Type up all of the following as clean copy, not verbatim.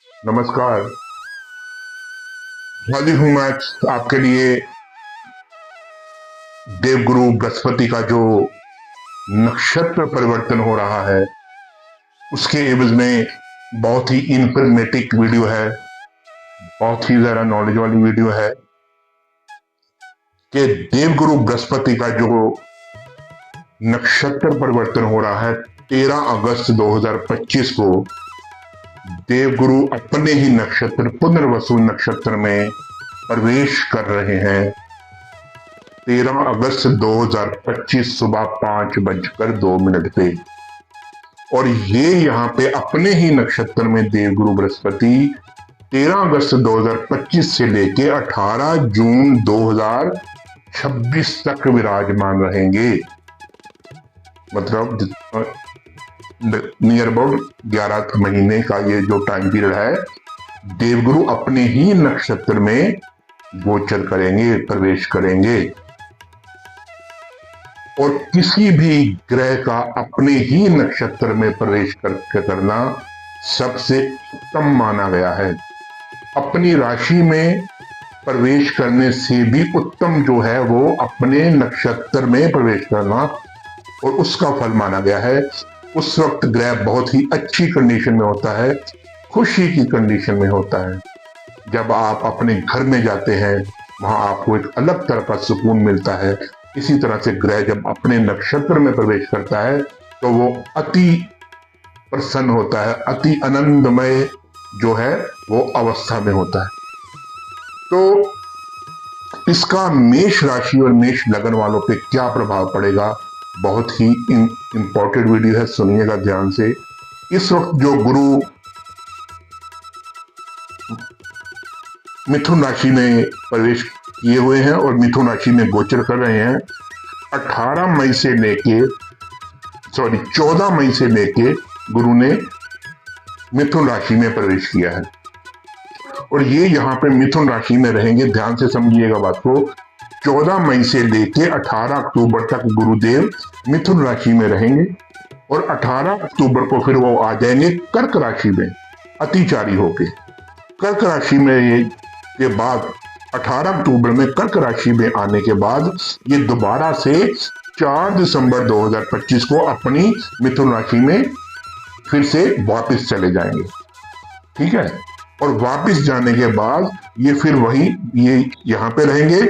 नमस्कार। हाजिर हूं मैं आपके लिए देवगुरु बृहस्पति का जो नक्षत्र परिवर्तन हो रहा है उसके एवज में बहुत ही इंफॉर्मेटिव वीडियो है, बहुत ही ज्यादा नॉलेज वाली वीडियो है कि देवगुरु बृहस्पति का जो नक्षत्र परिवर्तन हो रहा है 13 अगस्त 2025 को देवगुरु अपने ही नक्षत्र पुनर्वसु नक्षत्र में प्रवेश कर रहे हैं। 13 अगस्त 2025 सुबह 5:02 पे, और ये यहाँ पे अपने ही नक्षत्र में देवगुरु बृहस्पति 13 अगस्त 2025 से लेके 18 जून 2026 तक विराजमान रहेंगे। मतलब नियर अबाउट 11 महीने का ये जो टाइम पीरियड है, देवगुरु अपने ही नक्षत्र में गोचर करेंगे, प्रवेश करेंगे। और किसी भी ग्रह का अपने ही नक्षत्र में प्रवेश करना सबसे उत्तम माना गया है। अपनी राशि में प्रवेश करने से भी उत्तम जो है वो अपने नक्षत्र में प्रवेश करना, और उसका फल माना गया है। उस वक्त ग्रह बहुत ही अच्छी कंडीशन में होता है, खुशी की कंडीशन में होता है। जब आप अपने घर में जाते हैं वहां आपको एक अलग तरह का सुकून मिलता है। इसी तरह से ग्रह जब अपने नक्षत्र में प्रवेश करता है तो वो अति प्रसन्न होता है, अति आनंदमय जो है वो अवस्था में होता है। तो इसका मेष राशि और मेष लगन वालों पे क्या प्रभाव पड़ेगा, बहुत ही इंपॉर्टेंट वीडियो है, सुनिएगा ध्यान से। इस वक्त जो गुरु मिथुन राशि में प्रवेश किए हुए हैं और मिथुन राशि में गोचर कर रहे हैं, 14 मई से लेके गुरु ने मिथुन राशि में प्रवेश किया है, और ये यहाँ पे मिथुन राशि में रहेंगे। ध्यान से समझिएगा बात को। 14 मई से लेके 18 अक्टूबर तक गुरुदेव मिथुन राशि में रहेंगे, और 18 अक्टूबर को फिर वो आ जाएंगे कर्क राशि में अतिचारी होके। कर्क राशि में के बाद 18 अक्टूबर में कर्क राशि में आने के बाद ये दोबारा से 4 दिसंबर 2025 को अपनी मिथुन राशि में फिर से वापस चले जाएंगे। ठीक है, और वापस जाने के बाद ये फिर वही ये यहाँ पे रहेंगे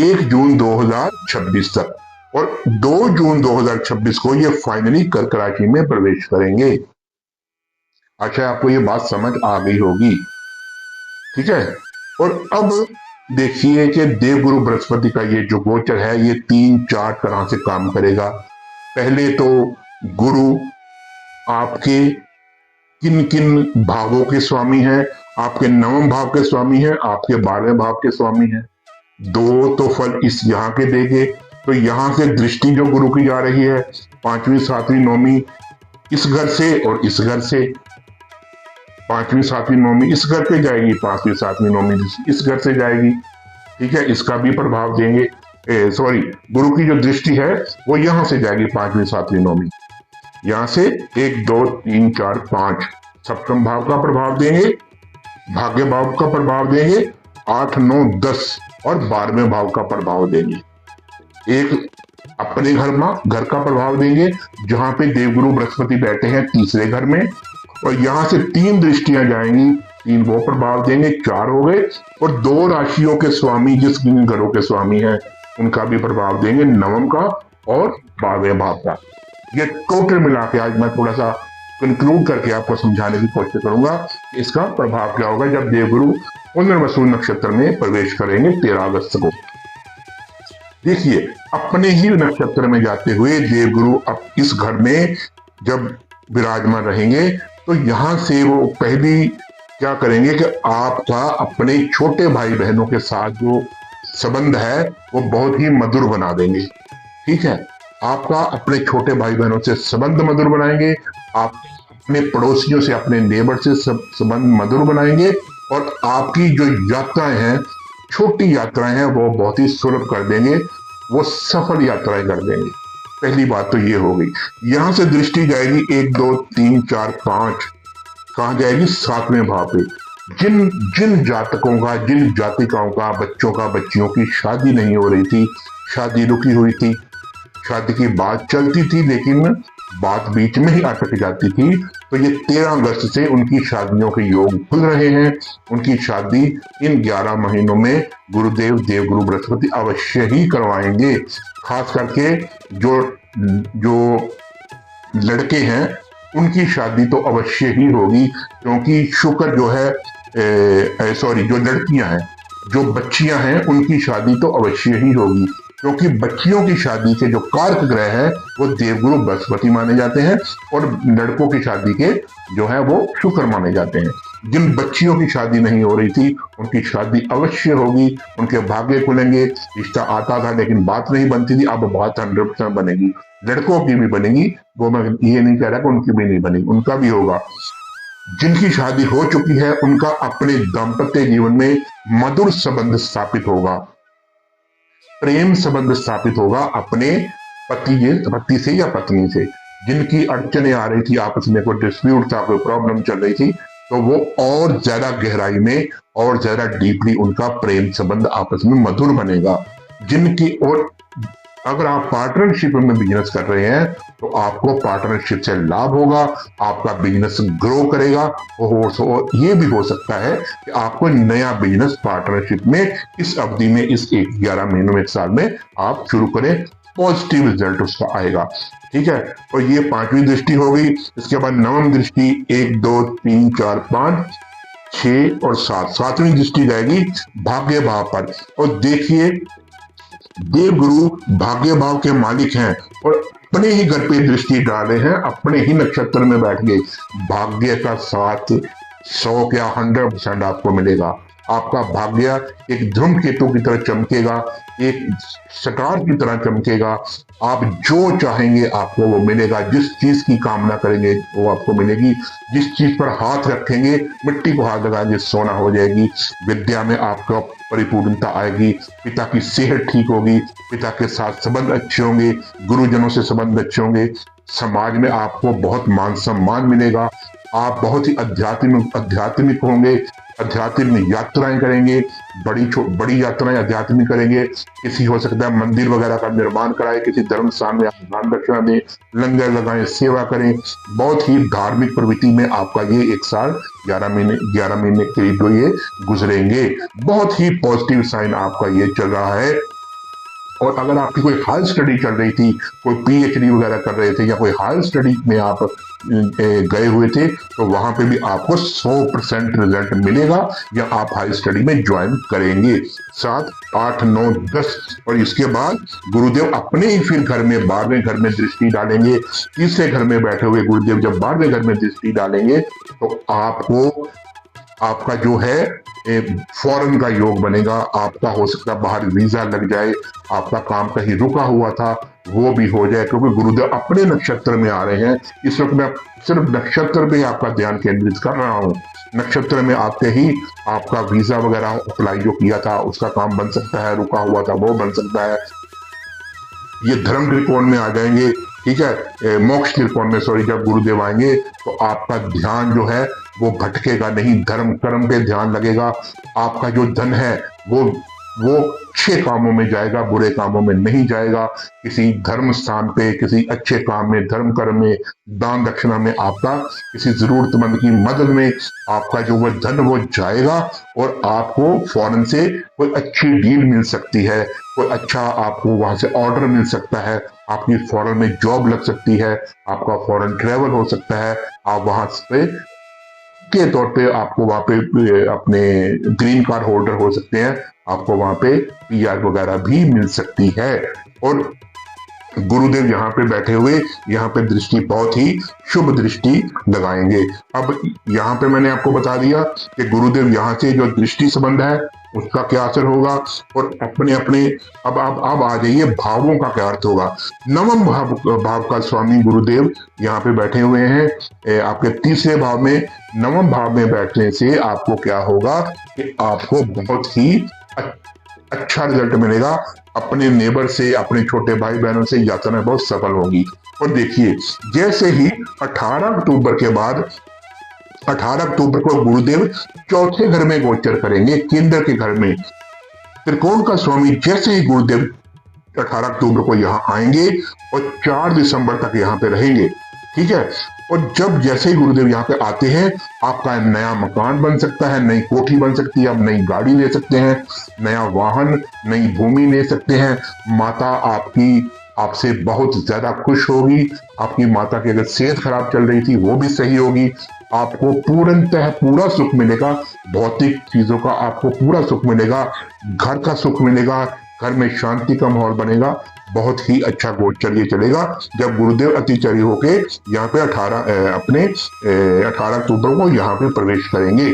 1 जून 2026 तक, और 2 जून 2026 को ये फाइनली कर्क राशि में प्रवेश करेंगे। अच्छा, आपको ये बात समझ आ गई होगी। ठीक है, और अब देखिए कि देवगुरु बृहस्पति का ये जो गोचर है ये 3-4 तरह से काम करेगा। पहले तो गुरु आपके किन किन भावों के स्वामी हैं, आपके 9वें भाव के स्वामी हैं, आपके 12वें भाव के स्वामी हैं। 2 तो फल इस यहाँ के देंगे, तो यहाँ से दृष्टि जो गुरु की जा रही है 5वीं 7वीं 9वीं इस घर से और इस घर से, 5वीं 7वीं 9वीं इस घर पे जाएगी, 5वीं 7वीं 9वीं इस घर से जाएगी। ठीक है, इसका भी प्रभाव देंगे। गुरु की जो दृष्टि है वो यहाँ से जाएगी 5वीं 7वीं 9वीं, यहाँ से 1 2 3 4 5 सप्तम भाव का प्रभाव देंगे, भाग्य भाव का प्रभाव देंगे, 8 9 10 और 12वें भाव का प्रभाव देंगे। एक अपने घर का प्रभाव देंगे जहां पे देवगुरु बृहस्पति बैठे हैं 3रे घर में, और यहां से 3 दृष्टियां जाएंगी, 3 वो प्रभाव देंगे, 4 हो गए। और 2 राशियों के स्वामी जिस घरों के स्वामी हैं उनका भी प्रभाव देंगे, 9वें का और 12वें भाव का। ये टोटल मिला के आज मैं थोड़ा सा कंक्लूड करके आपको समझाने की कोशिश करूंगा कि इसका प्रभाव क्या होगा जब देवगुरु पुनर्वसु नक्षत्र में प्रवेश करेंगे 13 अगस्त को। देखिए, अपने ही नक्षत्र में जाते हुए देवगुरु अब इस घर में जब विराजमान रहेंगे तो यहां से वो पहली क्या करेंगे कि आपका अपने छोटे भाई बहनों के साथ जो संबंध है वो बहुत ही मधुर बना देंगे। ठीक है, आपका अपने छोटे भाई बहनों से संबंध मधुर बनाएंगे, आप अपने पड़ोसियों से, अपने नेबर से संबंध मधुर बनाएंगे, और आपकी जो यात्राएं हैं, छोटी यात्राएं हैं, वो बहुत ही सुलभ कर देंगे, वो सफल यात्राएं कर देंगे। पहली बात तो ये हो गई। यहां से दृष्टि जाएगी 1 2 3 4 5 कहाँ जाएगी? 7वें भाव पे। जिन जिन जातकों का, जिन जातिकाओं का बच्चों का, बच्चियों की शादी नहीं हो रही थी, शादी रुकी हुई थी, शादी की बात चलती थी लेकिन बात बीच में ही अटक जाती थी, तो ये 13 अगस्त से उनकी शादियों के योग खुल रहे हैं। उनकी शादी इन 11 महीनों में गुरुदेव देवगुरु बृहस्पति अवश्य ही करवाएंगे। खास करके जो जो लड़के हैं उनकी शादी तो अवश्य ही होगी, क्योंकि शुक्र जो है सॉरी जो लड़कियां हैं, जो बच्चियां हैं, उनकी शादी तो अवश्य ही होगी, क्योंकि बच्चियों की शादी के जो कारक ग्रह है वो देवगुरु बृहस्पति माने जाते हैं और लड़कों की शादी के जो है वो शुक्र माने जाते हैं। जिन बच्चियों की शादी नहीं हो रही थी उनकी शादी अवश्य होगी, उनके भाग्य खुलेंगे। रिश्ता आता था लेकिन बात नहीं बनती थी, अब बात 100% बनेगी। लड़कों की भी बनेगी, वो मैं ये नहीं कह रहा कि उनकी भी नहीं बनेगी, उनका भी होगा। जिनकी शादी हो चुकी है उनका अपने दाम्पत्य जीवन में मधुर संबंध स्थापित होगा, प्रेम संबंध स्थापित होगा अपने पति से या पत्नी से। जिनकी अड़चने आ रही थी, आपस में कोई डिस्प्यूट था, कोई प्रॉब्लम चल रही थी, तो वो और ज्यादा गहराई में और ज्यादा डीपली उनका प्रेम संबंध आपस में मधुर बनेगा। जिनकी और अगर आप पार्टनरशिप में बिजनेस कर रहे हैं तो आपको पार्टनरशिप से लाभ होगा, आपका बिजनेस ग्रो करेगा। और ये भी हो सकता है कि आपको नया बिजनेस पार्टनरशिप में इस अवधि में, इस 11 महीनों में, 1 साल में आप शुरू करें, पॉजिटिव रिजल्ट उसका आएगा। ठीक है, और ये 5वीं दृष्टि हो गई। इसके बाद 9वीं दृष्टि 1 2 3 4 5 6 और 7, 7वीं दृष्टि जाएगी भाग्य भाव पर। और देखिए देवगुरु भाग्य भाव के मालिक हैं और अपने ही घर पे दृष्टि डाले हैं, अपने ही नक्षत्र में बैठ गए। भाग्य का साथ 100 या 100% आपको मिलेगा। आपका भाग्य एक ध्रुव केतु की तरह चमकेगा, एक स्टार की तरह चमकेगा। आप जो चाहेंगे आपको वो मिलेगा, जिस चीज की कामना करेंगे वो आपको मिलेगी। जिस चीज पर हाथ रखेंगे, मिट्टी को हाथ लगाएंगे, सोना हो जाएगी। विद्या में आपका परिपूर्णता आएगी, पिता की सेहत ठीक होगी, पिता के साथ संबंध अच्छे होंगे, गुरुजनों से संबंध अच्छे होंगे, समाज में आपको बहुत मान सम्मान मिलेगा। आप बहुत ही आध्यात्मिक होंगे, आध्यात्मिक यात्राएं करेंगे, बड़ी यात्राएं आध्यात्मिक करेंगे। किसी हो सकता है मंदिर वगैरह का निर्माण कराए, किसी धर्म स्थान में आप दान दक्षिणा दें, लंगर लगाएं, सेवा करें। बहुत ही धार्मिक प्रवृत्ति में आपका ये 1 साल 11 महीने करीब जो ये गुजरेंगे। बहुत ही पॉजिटिव साइन आपका ये चल रहा है। और अगर आपकी कोई हाई स्टडी चल रही थी, कोई पीएचडी वगैरह कर रहे थे या कोई हाई स्टडी में आप गए हुए थे, तो वहां पे भी आपको 100% रिजल्ट मिलेगा या आप हाई स्टडी में ज्वाइन करेंगे। 7 8 9 10 और इसके बाद गुरुदेव अपने ही फिर घर में 12वें घर में दृष्टि डालेंगे। तीसरे घर में बैठे हुए गुरुदेव जब 12वें घर में दृष्टि डालेंगे तो आपको आपका जो है फॉरेन का योग बनेगा। आपका हो सकता है बाहर वीजा लग जाए, आपका काम कहीं रुका हुआ था वो भी हो जाए, क्योंकि गुरुदेव अपने नक्षत्र में आ रहे हैं। इस वक्त मैं सिर्फ नक्षत्र पे आपका ध्यान केंद्रित कर रहा हूँ। नक्षत्र में आते ही आपका वीजा वगैरह अप्लाई जो किया था उसका काम बन सकता है, रुका हुआ था वो बन सकता है। ये धर्म त्रिकोण में आ जाएंगे, ठीक है, मोक्ष त्रिकोण में सॉरी, जब गुरुदेव आएंगे तो आपका ध्यान जो है वो भटकेगा नहीं, धर्म कर्म पे ध्यान लगेगा। आपका जो धन है वो अच्छे कामों में जाएगा, बुरे कामों में नहीं जाएगा। किसी धर्म स्थान पे, किसी अच्छे काम में, धर्म कर्म में, दान दक्षिणा में, आपका किसी जरूरतमंद की मदद में आपका जो वो धन वो जाएगा और आपको फॉरेन से कोई अच्छी डील मिल सकती है, कोई अच्छा आपको वहां से ऑर्डर मिल सकता है, आपकी फॉरेन में जॉब लग सकती है, आपका फॉरेन ट्रेवल हो सकता है। आप वहां पे के तौर पे आपको वहां पे अपने ग्रीन कार्ड होल्डर हो सकते हैं, आपको वहां पे पीआर वगैरह भी मिल सकती है। और गुरुदेव यहाँ पे बैठे हुए यहाँ पे दृष्टि बहुत ही शुभ दृष्टि लगाएंगे। अब यहाँ पे मैंने आपको बता दिया कि गुरुदेव यहाँ से जो दृष्टि संबंध है उसका क्या असर होगा और अपने अपने अब आ जाइए भावों का क्या अर्थ होगा। नवम भाव का स्वामी गुरुदेव यहाँ पे बैठे हुए हैं आपके तीसरे भाव में। नवम भाव में बैठने से आपको क्या होगा कि आपको बहुत ही अच्छा रिजल्ट मिलेगा। अपने नेबर से, अपने छोटे भाई बहनों से यात्राएं बहुत सफल होगी। और देखिए जैसे ही 18 अक्टूबर के बाद 18 अक्टूबर को गुरुदेव चौथे घर में गोचर करेंगे, केंद्र के घर में। त्रिकोण का स्वामी जैसे ही गुरुदेव 18 अक्टूबर को यहाँ आएंगे और 4 दिसंबर तक यहाँ पे रहेंगे, ठीक है। और जब जैसे ही गुरुदेव यहाँ पे आते हैं, आपका नया मकान बन सकता है, नई कोठी बन सकती है, आप नई गाड़ी ले सकते हैं, नया वाहन, नई भूमि ले सकते हैं। माता आपकी आपसे बहुत ज्यादा खुश होगी। आपकी माता की अगर सेहत खराब चल रही थी वो भी सही होगी। आपको पूर्णतः पूरा सुख मिलेगा, भौतिक चीजों का आपको पूरा सुख मिलेगा, घर का सुख मिलेगा, घर में शांति का माहौल बनेगा। बहुत ही अच्छा गोचर ये चलेगा जब गुरुदेव अतिचारी होके यहाँ पे 18 अक्टूबर को यहाँ पे प्रवेश करेंगे।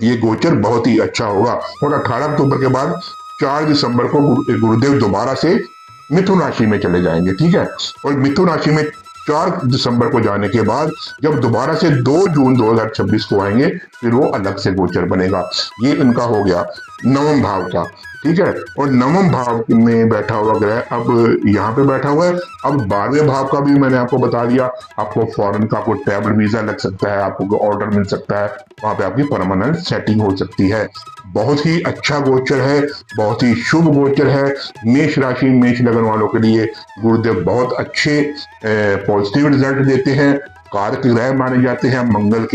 ये गोचर बहुत ही अच्छा होगा। और 18 अक्टूबर के बाद 4 दिसंबर को गुरुदेव दोबारा से मिथुन राशि में चले जाएंगे, ठीक है। और मिथुन राशि में 4 दिसंबर को जाने के बाद जब दोबारा से 2 जून 2026 को आएंगे, फिर वो अलग से गोचर बनेगा। ये उनका हो गया नवम भाव का, ठीक है। और नवम भाव में बैठा हुआ ग्रह अब यहाँ पे बैठा हुआ है। अब 12वें भाव का भी मैंने आपको बता दिया। आपको फॉरेन का कोई ट्रैवल वीजा लग सकता है, आपको ऑर्डर मिल सकता है, वहां पे आपकी परमानेंट सेटिंग हो सकती है। बहुत ही अच्छा गोचर है, बहुत ही शुभ गोचर है। मेष राशि, मेष लगन वालों के लिए गुरुदेव बहुत अच्छे पॉजिटिव रिजल्ट देते हैं। कारक ग्रह माने जाते हैं, मंगल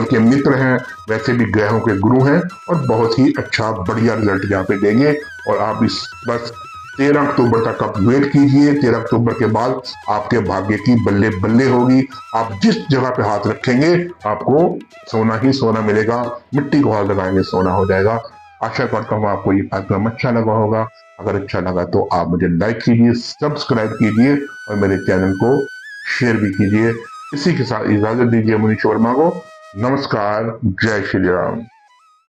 के मित्र हैं, वैसे भी ग्रहों के गुरु हैं, और बहुत ही अच्छा बढ़िया रिजल्ट यहाँ पे देंगे। और आप इस बस 13 अक्टूबर तक आप वेट कीजिए। 13 अक्टूबर के बाद आपके भाग्य की बल्ले बल्ले होगी। आप जिस जगह पे हाथ रखेंगे आपको सोना ही सोना मिलेगा। मिट्टी को हाथ लगाएंगे सोना हो जाएगा। आशा करता हूँ आपको ये कार्यक्रम अच्छा लगा होगा। अगर अच्छा लगा तो आप मुझे लाइक कीजिए, सब्सक्राइब कीजिए और मेरे चैनल को शेयर भी कीजिए। इसी के साथ इजाजत दीजिए मुनीश वर्मा को। नमस्कार, जय श्री राम।